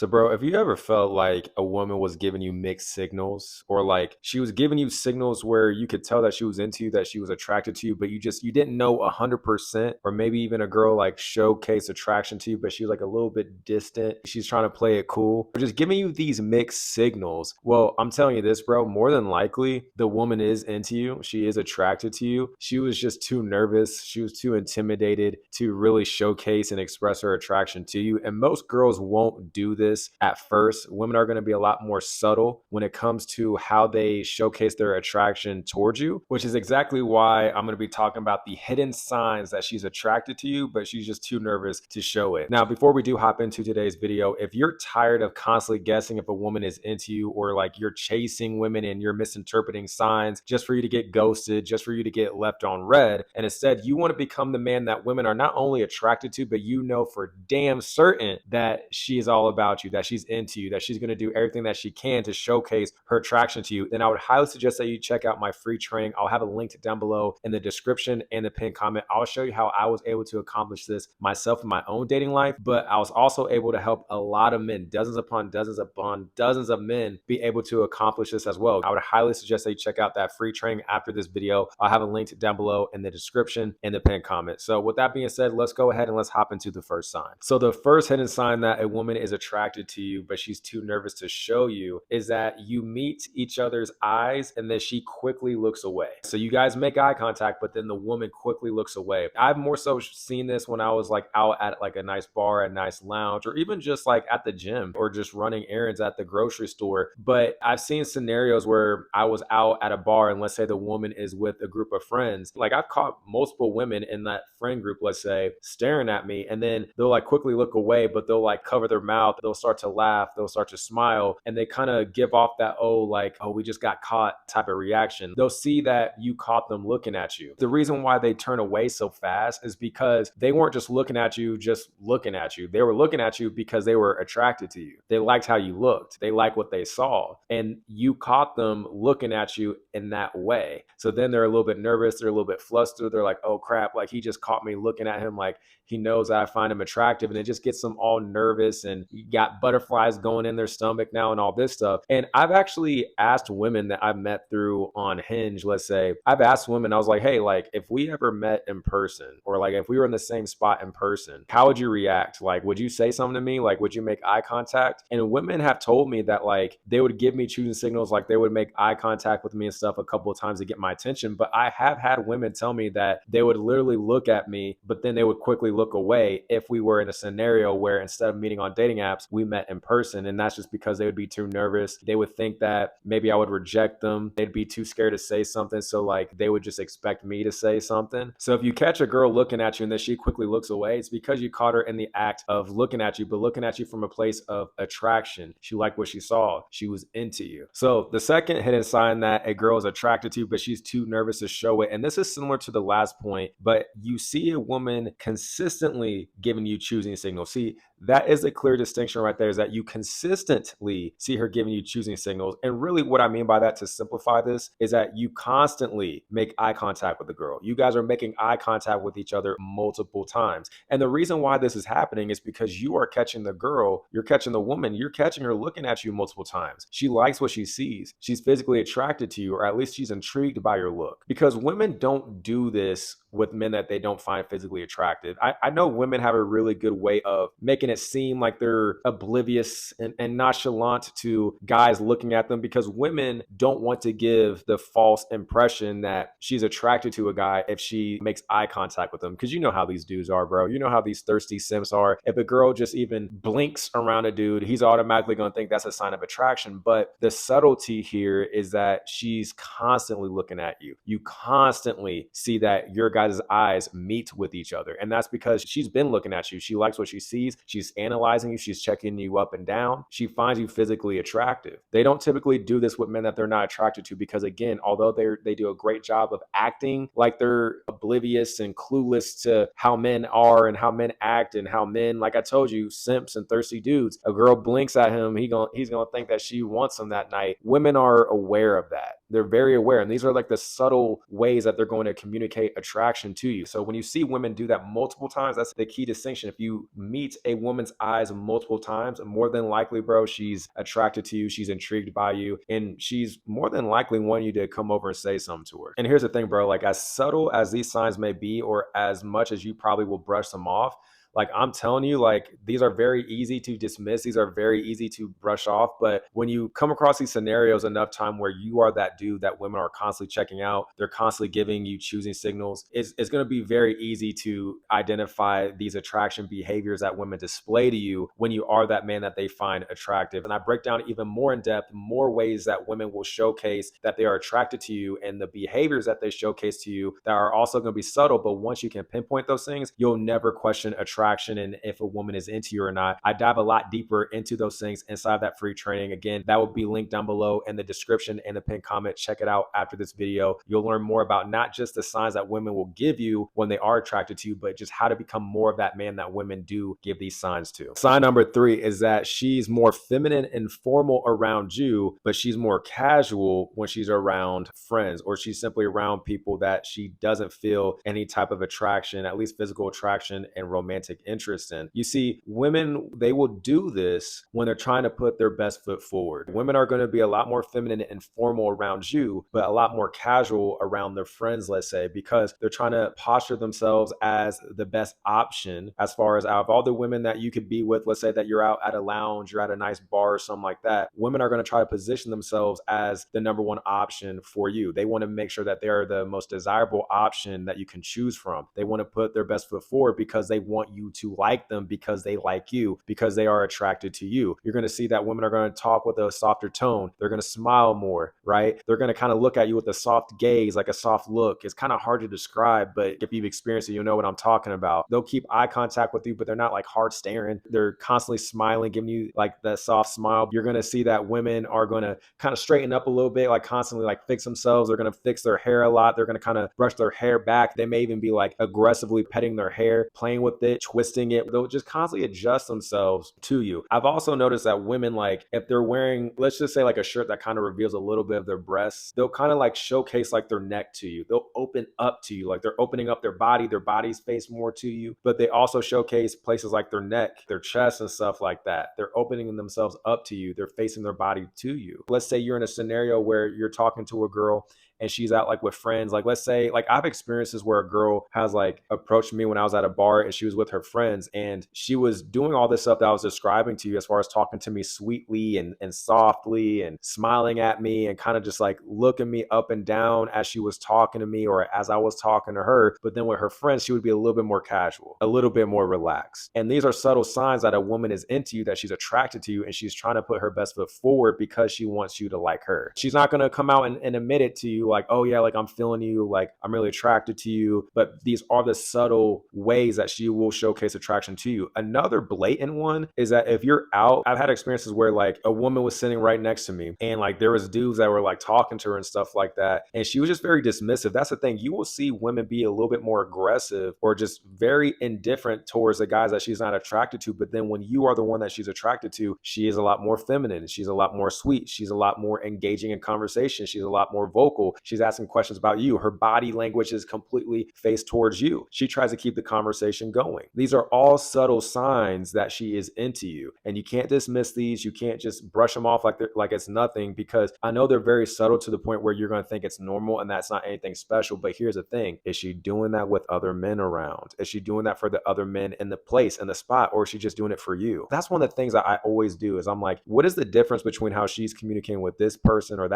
So, bro, have you ever felt like a woman was giving you mixed signals, or like she was giving you signals where you could tell that she was into you, that she was attracted to you, but you didn't know 100%, or maybe even a girl like showcase attraction to you, but she was like a little bit distant. She's trying to play it cool, or just giving you these mixed signals. Well, I'm telling you this, bro, more than likely the woman is into you. She is attracted to you. She was just too nervous. She was too intimidated to really showcase and express her attraction to you. And most girls won't do this at first. Women are going to be a lot more subtle when it comes to how they showcase their attraction towards you, which is exactly why I'm going to be talking about the hidden signs that she's attracted to you, but she's just too nervous to show it. Now, before we do hop into today's video, if you're tired of constantly guessing if a woman is into you, or like you're chasing women and you're misinterpreting signs just for you to get ghosted, just for you to get left on red, and instead you want to become the man that women are not only attracted to, but you know for damn certain that she is all about you, that she's into you, that she's going to do everything that she can to showcase her attraction to you, then I would highly suggest that you check out my free training. I'll have a link down below in the description and the pinned comment. I'll show you how I was able to accomplish this myself in my own dating life, but I was also able to help a lot of men, dozens upon dozens of men, be able to accomplish this as well. I would highly suggest that you check out that free training after this video. I'll have a link down below in the description and the pinned comment. So with that being said, let's go ahead and let's hop into the first sign. So the first hidden sign that a woman is attracted to you, but she's too nervous to show you, is that you meet each other's eyes and then she quickly looks away. So you guys make eye contact, but then the woman quickly looks away. I've more so seen this when I was like out at like a nice bar, a nice lounge, or even just like at the gym, or just running errands at the grocery store. But I've seen scenarios where I was out at a bar and let's say the woman is with a group of friends. Like I've caught multiple women in that friend group, let's say, staring at me, and then they'll like quickly look away, but they'll like cover their mouth, they'll start to laugh, they'll start to smile, and they kind of give off that, oh, like, oh, we just got caught type of reaction. They'll see that you caught them looking at you. The reason why they turn away so fast is because they weren't just looking at you, just looking at you. They were looking at you because they were attracted to you. They liked how you looked. They liked what they saw. And you caught them looking at you in that way. So then they're a little bit nervous. They're a little bit flustered. They're like, oh crap, like he just caught me looking at him, like he knows that I find him attractive. And it just gets them all nervous, and you got butterflies going in their stomach now and all this stuff. And I've actually asked women that I've met through on Hinge, let's say, I've asked women, I was like, hey, like if we ever met in person, or like if we were in the same spot in person, how would you react? Like, would you say something to me? Like, would you make eye contact? And women have told me that like they would give me choosing signals, like they would make eye contact with me and stuff a couple of times to get my attention. But I have had women tell me that they would literally look at me, but then they would quickly look away if we were in a scenario where instead of meeting on dating apps, we met in person. And that's just because they would be too nervous. They would think that maybe I would reject them. They'd be too scared to say something. So like they would just expect me to say something. So if you catch a girl looking at you and then she quickly looks away, it's because you caught her in the act of looking at you, but looking at you from a place of attraction. She liked what she saw. She was into you. So the second hidden sign that a girl is attracted to you, but she's too nervous to show it, and this is similar to the last point, but you see a woman consistently giving you choosing signals. See, that is a clear distinction right there, is that you consistently see her giving you choosing signals. And really what I mean by that, to simplify this, is that you constantly make eye contact with the girl. You guys are making eye contact with each other multiple times. And the reason why this is happening is because you are catching the girl, you're catching the woman, you're catching her looking at you multiple times. She likes what she sees. She's physically attracted to you, or at least she's intrigued by your look. Because women don't do this with men that they don't find physically attractive. I know women have a really good way of making it seem like they're oblivious and nonchalant to guys looking at them, because women don't want to give the false impression that she's attracted to a guy if she makes eye contact with them. Because you know how these dudes are, bro. You know how these thirsty simps are. If a girl just even blinks around a dude, he's automatically going to think that's a sign of attraction. But the subtlety here is that she's constantly looking at you. You constantly see that your guys' eyes meet with each other. And that's because she's been looking at you. She likes what she sees. She's analyzing you. She's checking you up and down. She finds you physically attractive. They don't typically do this with men that they're not attracted to, because again, although they do a great job of acting like they're oblivious and clueless to how men are and how men act and how men, like I told you, simps and thirsty dudes, a girl blinks at him, he's gonna think that she wants him that night. Women are aware of that. They're very aware. And these are like the subtle ways that they're going to communicate attraction to you. So when you see women do that multiple times, that's the key distinction. If you meet a woman's eyes multiple times, more than likely, bro, she's attracted to you, she's intrigued by you, and she's more than likely wanting you to come over and say something to her. And here's the thing, bro, like as subtle as these signs may be, or as much as you probably will brush them off, like I'm telling you, like these are very easy to dismiss. These are very easy to brush off. But when you come across these scenarios enough time where you are that dude that women are constantly checking out, they're constantly giving you choosing signals, it's going to be very easy to identify these attraction behaviors that women display to you when you are that man that they find attractive. And I break down even more in depth, more ways that women will showcase that they are attracted to you and the behaviors that they showcase to you that are also going to be subtle. But once you can pinpoint those things, you'll never question attraction and if a woman is into you or not. I dive a lot deeper into those things inside that free training. Again, that will be linked down below in the description and the pinned comment. Check it out after this video. You'll learn more about not just the signs that women will give you when they are attracted to you, but just how to become more of that man that women do give these signs to. Sign number 3 is that she's more feminine and formal around you, but she's more casual when she's around friends, or she's simply around people that she doesn't feel any type of attraction, at least physical attraction and romantic interest in. You see, women, they will do this when they're trying to put their best foot forward. Women are going to be a lot more feminine and formal around you, but a lot more casual around their friends, let's say, because they're trying to posture themselves as the best option as far as out of all the women that you could be with. Let's say that you're out at a lounge, you're at a nice bar or something like that. Women are going to try to position themselves as the number one option for you. They want to make sure that they are the most desirable option that you can choose from. They want to put their best foot forward because they want you to like them, because they like you, because they are attracted to you. You're going to see that women are going to talk with a softer tone. They're going to smile more, right? They're going to kind of look at you with a soft gaze, like a soft look. It's kind of hard to describe, but if you've experienced it, you'll know what I'm talking about. They'll keep eye contact with you, but they're not like hard staring. They're constantly smiling, giving you like that soft smile. You're going to see that women are going to kind of straighten up a little bit, like constantly like fix themselves. They're going to fix their hair a lot. They're going to kind of brush their hair back. They may even be like aggressively petting their hair, playing with it, twisting it. They'll just constantly adjust themselves to you. I've also noticed that women, like if they're wearing, let's just say like a shirt that kind of reveals a little bit of their breasts, they'll kind of like showcase like their neck to you. They'll open up to you, like they're opening up their body's face more to you, but they also showcase places like their neck, their chest and stuff like that. They're opening themselves up to you. They're facing their body to you. Let's say you're in a scenario where you're talking to a girl and she's out like with friends. Like let's say like I've experiences where a girl has like approached me when I was at a bar and she was with her friends and she was doing all this stuff that I was describing to you as far as talking to me sweetly and softly and smiling at me and kind of just like looking me up and down as she was talking to me or as I was talking to her. But then with her friends, she would be a little bit more casual, a little bit more relaxed. And these are subtle signs that a woman is into you, that she's attracted to you, and she's trying to put her best foot forward because she wants you to like her. She's not going to come out and admit it to you like, oh yeah, like I'm feeling you, like I'm really attracted to you. But these are the subtle ways that she will showcase attraction to you. Another blatant one is that if you're out, I've had experiences where like a woman was sitting right next to me and like there was dudes that were like talking to her and stuff like that. And she was just very dismissive. That's the thing. You will see women be a little bit more aggressive or just very indifferent towards the guys that she's not attracted to. But then when you are the one that she's attracted to, she is a lot more feminine. She's a lot more sweet. She's a lot more engaging in conversation. She's a lot more vocal. She's asking questions about you. Her body language is completely faced towards you. She tries to keep the conversation going. These are all subtle signs that she is into you. And you can't dismiss these. You can't just brush them off like it's nothing, because I know they're very subtle to the point where you're going to think it's normal and that's not anything special. But here's the thing. Is she doing that with other men around? Is she doing that for the other men in the place, in the spot, or is she just doing it for you? That's one of the things that I always do is I'm like, what is the difference between how she's communicating with this person or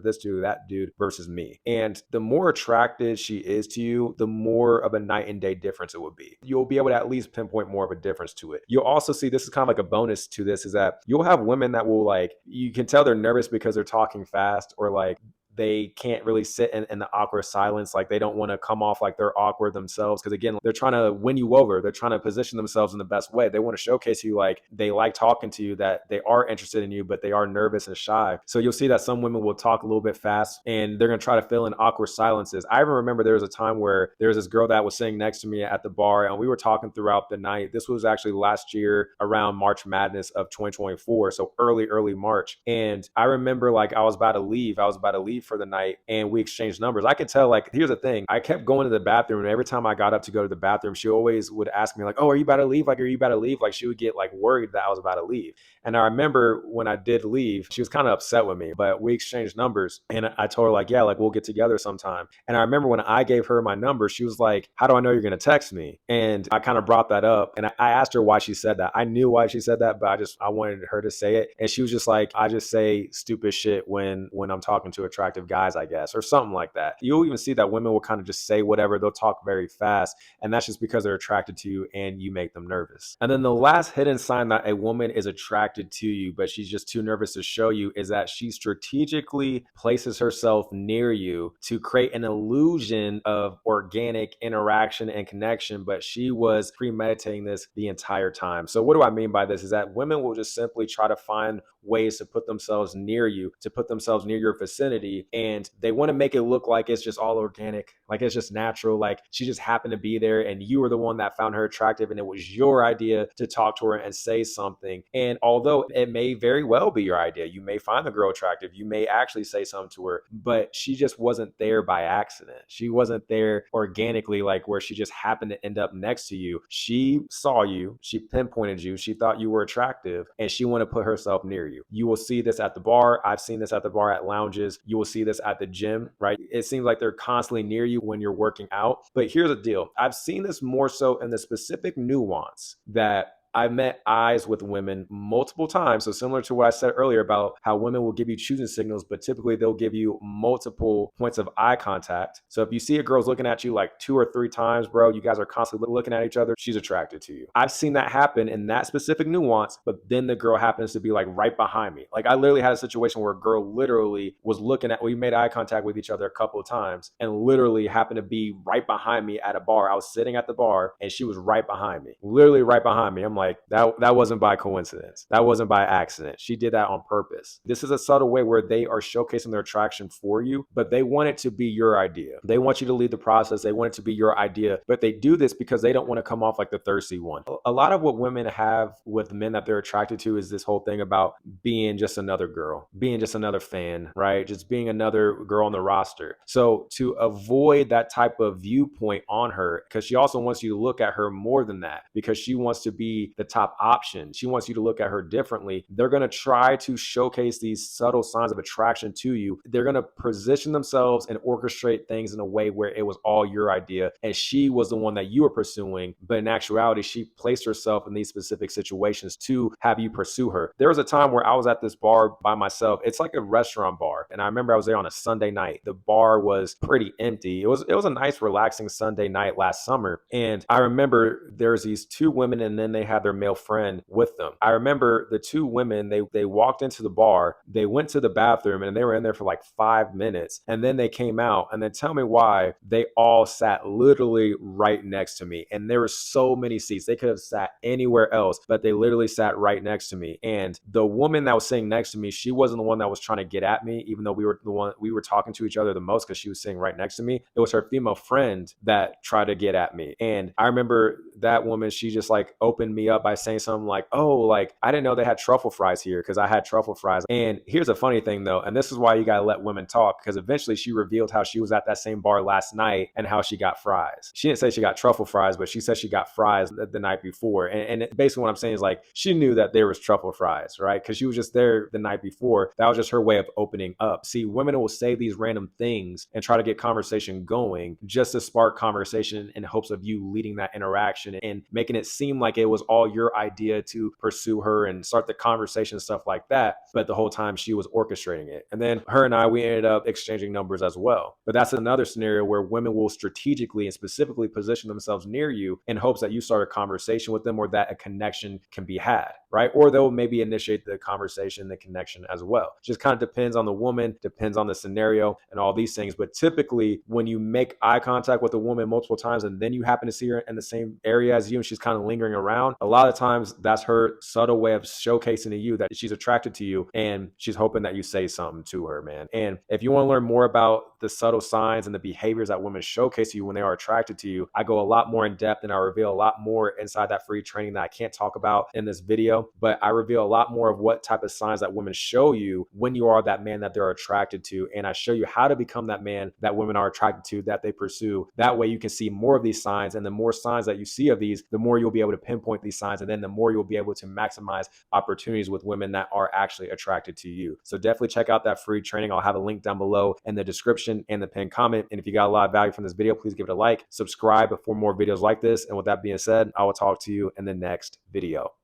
this dude, that dude versus me? And the more attracted she is to you, the more of a night and day difference it would be. You'll be able to at least pinpoint more of a difference to it. You'll also see, this is kind of like a bonus to this, is that you'll have women that will like, you can tell they're nervous because they're talking fast, or like they can't really sit in the awkward silence. Like they don't want to come off like they're awkward themselves. Because again, they're trying to win you over. They're trying to position themselves in the best way. They want to showcase you like they like talking to you, that they are interested in you, but they are nervous and shy. So you'll see that some women will talk a little bit fast and they're going to try to fill in awkward silences. I even remember there was a time where there was this girl that was sitting next to me at the bar and we were talking throughout the night. This was actually last year around March Madness of 2024. So early March. And I remember like I was about to leave for the night and we exchanged numbers. I could tell, like, here's the thing. I kept going to the bathroom, and every time I got up to go to the bathroom, she always would ask me, like, oh, are you about to leave? Like, are you about to leave? Like, she would get like worried that I was about to leave. And I remember when I did leave, she was kind of upset with me, but we exchanged numbers. And I told her, like, yeah, like we'll get together sometime. And I remember when I gave her my number, she was like, how do I know you're going to text me? And I kind of brought that up. And I asked her why she said that. I knew why she said that, but I wanted her to say it. And she was just like, I just say stupid shit when I'm talking to attractive guys, I guess, or something like that. You'll even see that women will kind of just say whatever. They'll talk very fast. And that's just because they're attracted to you and you make them nervous. And then the last hidden sign that a woman is attracted to you, but she's just too nervous to show you, is that she strategically places herself near you to create an illusion of organic interaction and connection, but she was premeditating this the entire time. So what do I mean by this is that women will just simply try to find ways to put themselves near you, to put themselves near your vicinity, and they want to make it look like it's just all organic, like it's just natural, like she just happened to be there and you were the one that found her attractive and it was your idea to talk to her and say something. And although it may very well be your idea, you may find the girl attractive, you may actually say something to her, but she just wasn't there by accident. She wasn't there organically, like where she just happened to end up next to you. She saw you, she pinpointed you, she thought you were attractive, and she wanted to put herself near you. You will see this at the bar. I've seen this at the bar, at lounges. You will see this at the gym, right? It seems like they're constantly near you when you're working out. But here's the deal. I've seen this more so in the specific nuance that I met eyes with women multiple times. So similar to what I said earlier about how women will give you choosing signals, but typically they'll give you multiple points of eye contact. So if you see a girl's looking at you like 2 or 3 times, bro, you guys are constantly looking at each other, she's attracted to you. I've seen that happen in that specific nuance, but then the girl happens to be like right behind me. Like I literally had a situation where a girl literally was looking at, we made eye contact with each other a couple of times and literally happened to be right behind me at a bar. I was sitting at the bar and she was right behind me, literally right behind me. I'm like, that wasn't by coincidence. That wasn't by accident. She did that on purpose. This is a subtle way where they are showcasing their attraction for you, but they want it to be your idea. They want you to lead the process. They want it to be your idea, but they do this because they don't want to come off like the thirsty one. A lot of what women have with men that they're attracted to is this whole thing about being just another girl, being just another fan, right? Just being another girl on the roster. So to avoid that type of viewpoint on her, because she also wants you to look at her more than that, because she wants to be the top option. She wants you to look at her differently. They're going to try to showcase these subtle signs of attraction to you. They're going to position themselves and orchestrate things in a way where it was all your idea and she was the one that you were pursuing. But in actuality, she placed herself in these specific situations to have you pursue her. There was a time where I was at this bar by myself. It's like a restaurant bar. And I remember I was there on a Sunday night. The bar was pretty empty. It was a nice, relaxing Sunday night last summer. And I remember there's these 2 women and then they had their male friend with them. I remember the 2 women, they walked into the bar, they went to the bathroom and they were in there for like 5 minutes and then they came out, and then tell me why they all sat literally right next to me. And there were so many seats. They could have sat anywhere else, but they literally sat right next to me. And the woman that was sitting next to me, she wasn't the one that was trying to get at me, even though we were talking to each other the most because she was sitting right next to me. It was her female friend that tried to get at me. And I remember that woman, she just like opened me up by saying something like, oh, like I didn't know they had truffle fries here, because I had truffle fries. And here's a funny thing though, and this is why you gotta let women talk, because eventually she revealed how she was at that same bar last night and how she got fries. She didn't say she got truffle fries, but she said she got fries the night before. And basically what I'm saying is like she knew that there was truffle fries, right? Because she was just there the night before. That was just her way of opening up. See, women will say these random things and try to get conversation going just to spark conversation in hopes of you leading that interaction and making it seem like it was all your idea to pursue her and start the conversation and stuff like that. But the whole time she was orchestrating it. And then her and I, we ended up exchanging numbers as well. But that's another scenario where women will strategically and specifically position themselves near you in hopes that you start a conversation with them or that a connection can be had, right? Or they'll maybe initiate the conversation, the connection as well. Just kind of depends on the woman, depends on the scenario and all these things. But typically when you make eye contact with a woman multiple times and then you happen to see her in the same area as you and she's kind of lingering around, a lot of times that's her subtle way of showcasing to you that she's attracted to you and she's hoping that you say something to her, man. And if you want to learn more about the subtle signs and the behaviors that women showcase to you when they are attracted to you, I go a lot more in depth and I reveal a lot more inside that free training that I can't talk about in this video. video, but I reveal a lot more of what type of signs that women show you when you are that man that they're attracted to. And I show you how to become that man that women are attracted to, that they pursue. That way you can see more of these signs. And the more signs that you see of these, the more you'll be able to pinpoint these signs. And then the more you'll be able to maximize opportunities with women that are actually attracted to you. So definitely check out that free training. I'll have a link down below in the description and the pinned comment. And if you got a lot of value from this video, please give it a like, subscribe for more videos like this. And with that being said, I will talk to you in the next video.